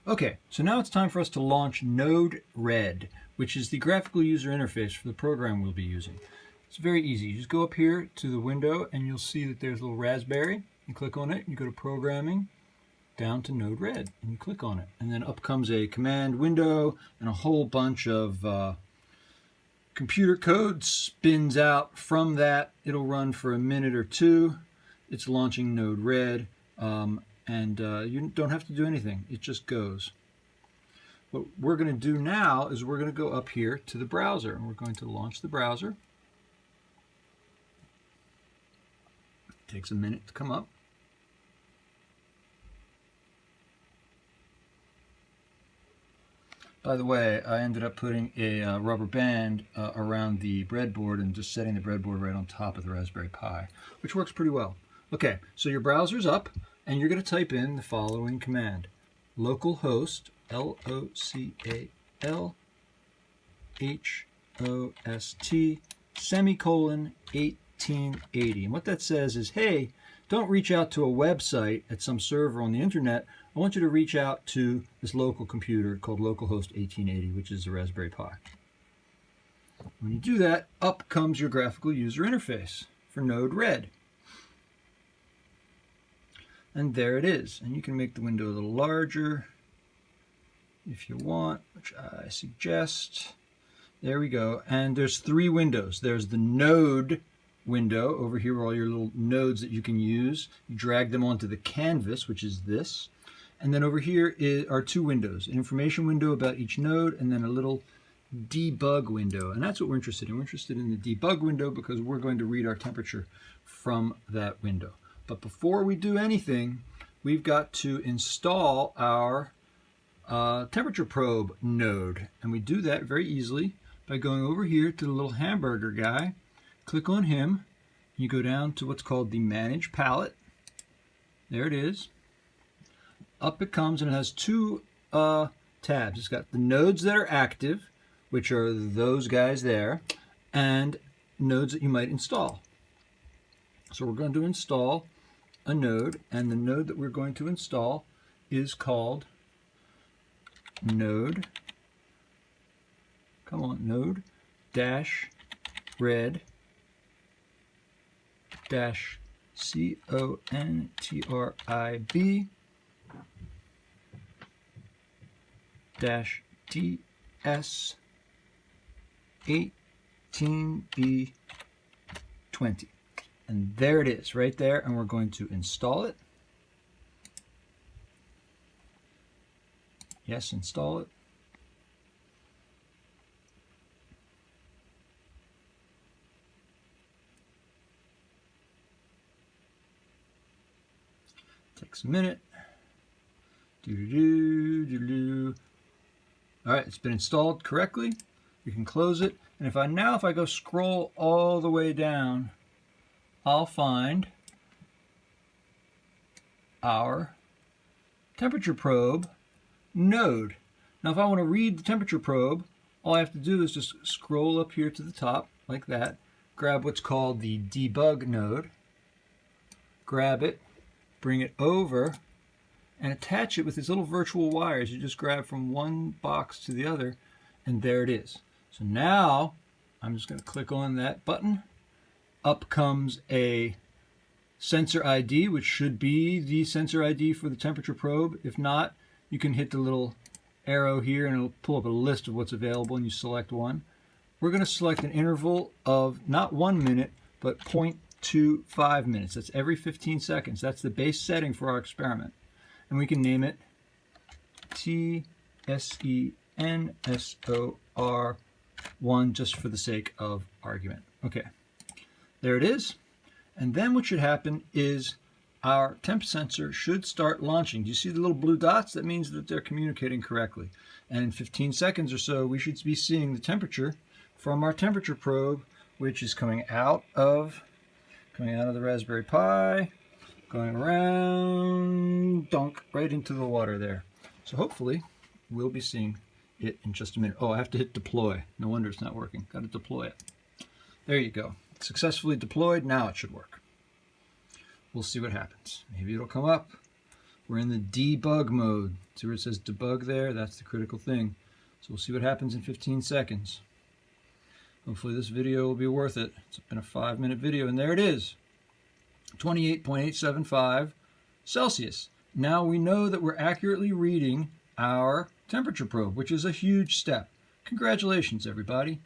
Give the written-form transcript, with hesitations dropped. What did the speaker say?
Okay, so now it's time for us to launch Node-RED, which is the graphical user interface for the program we'll be using. It's very easy. You just go up here to the window and you'll see that there's a little raspberry. You click on it, you go to Programming, down to Node-RED, and you click on it. And then up comes a command window and a whole bunch of computer code spins out from that. It'll run for a minute or two. It's launching Node-RED, and you don't have to do anything. It just goes. What we're going to do now is we're going to go up here to the browser, and we're going to launch the browser. It takes a minute to come up. By the way, I ended up putting a rubber band around the breadboard and just setting the breadboard right on top of the Raspberry Pi, which works pretty well. Okay, so your browser's up, and you're going to type in the following command. Localhost, L-O-C-A-L-H-O-S-T, semicolon 1880. And what that says is, hey, don't reach out to a website at some server on the internet. I want you to reach out to this local computer called localhost 1880, which is the Raspberry Pi. When you do that, up comes your graphical user interface for Node-RED. And there it is. And you can make the window a little larger if you want, which I suggest. There we go. And there's three windows. There's the Node window over here, where all your little nodes that you can use. You drag them onto the canvas, which is this. And then over here are two windows, an information window about each node, and then a little debug window. And that's what we're interested in. We're interested in the debug window because we're going to read our temperature from that window. But before we do anything, we've got to install our temperature probe node. And we do that very easily by going over here to the little hamburger guy, click on him, you go down to what's called the Manage Palette. There it is. Up it comes, and it has two tabs. It's got the nodes that are active, which are those guys there, and nodes that you might install. So we're going to install a node, and the node that we're going to install is called Node, Node-Red -CONTRIB -DS 18B20. And there it is, right there, and we're going to install it. Yes, install it. Takes a minute. Doo-doo-doo-doo-doo. All right, it's been installed correctly. We can close it. And if I go scroll all the way down, I'll find our temperature probe node. Now, if I want to read the temperature probe, all I have to do is just scroll up here to the top like that, grab what's called the debug node, grab it, bring it over, and attach it with these little virtual wires. You just grab from one box to the other, and there it is. So now I'm just going to click on that button. Up comes a sensor ID, which should be the sensor ID for the temperature probe. If not, you can hit the little arrow here and it'll pull up a list of what's available, and you select one. We're going to select an interval of not 1 minute, but 0.25 minutes. That's every 15 seconds. That's the base setting for our experiment. And we can name it TSENSOR1 just for the sake of argument. Okay, there it is. And then what should happen is our temp sensor should start launching. Do you see the little blue dots? That means that they're communicating correctly. And in 15 seconds or so, we should be seeing the temperature from our temperature probe, which is coming out of the Raspberry Pi, going around, dunk, right into the water there. So hopefully we'll be seeing it in just a minute. Oh, I have to hit deploy. No wonder it's not working. Got to deploy it. There you go. Successfully deployed. Now it should work. We'll see what happens. Maybe it'll come up. We're in the debug mode. See where it says debug there? That's the critical thing. So we'll see what happens in 15 seconds. Hopefully this video will be worth it. It's been a 5-minute video, and there it is. 28.875 Celsius. Now we know that we're accurately reading our temperature probe, which is a huge step. Congratulations, everybody.